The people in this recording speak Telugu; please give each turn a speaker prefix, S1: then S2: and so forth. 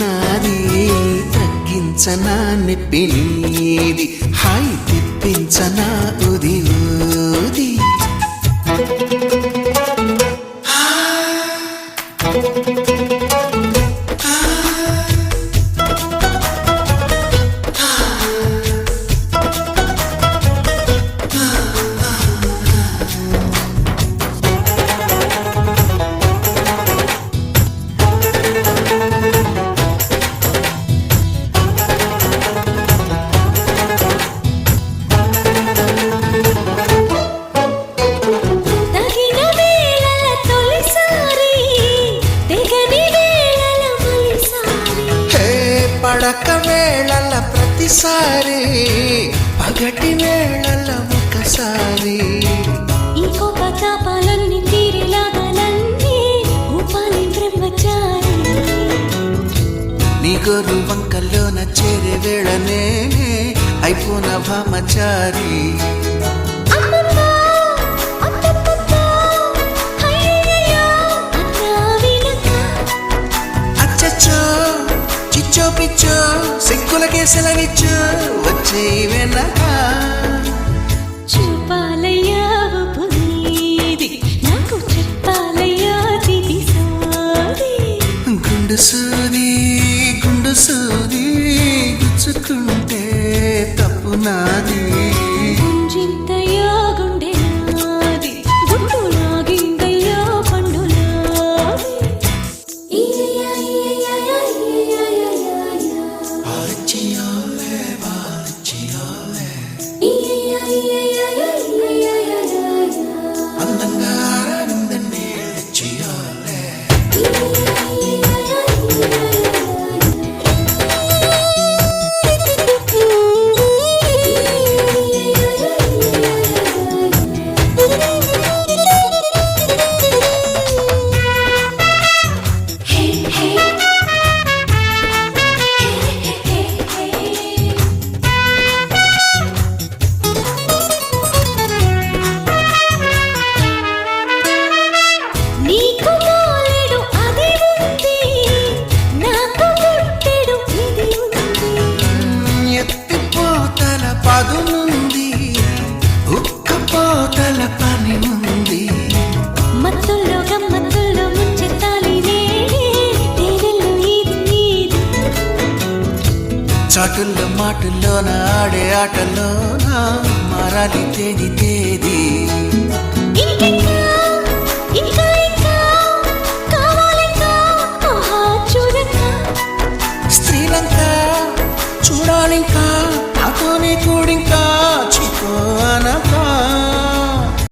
S1: నాది తగ్గించనా నొప్పి నీది హాయి తెప్పించనా ఉది ఊది పడక వేళల ప్రతిసారి పగటి వేళల ఒకసారి
S2: ఈ కోపతాపాలన్నీ తీరేలాగాలన్నీ ఊపాలి బ్రహ్మచారి
S1: నీ గొర్రు వంకల్లోన చేరే వేళ నేనే అయిపోన భామచారి పిచ్చో పిచ్చో సిగ్గులకే సెలవిచ్చో వచ్చే వెనక
S2: చూపాలయ్యా పునీది నాకు చెప్పాలయ్యా దిదిసాది
S1: గుండు సూది గుచ్చుకుంటే తప్పు నాది
S2: గుంజింతయ్యా గుండె నాది గుండు నాగిందయ్యా పండు నాది
S1: అందంగా ఆనందండి చేయాలే పదునుంది ఉక్కపోతల పని ఉంది
S2: మత్తుల్లో గమ్మత్తుల్లో ముంచెత్తాలి తేనెల్లో ఇది
S1: చాటుల్లో మాటుల్లోన ఆడే ఆటల్లోన మారాలి తేది తేది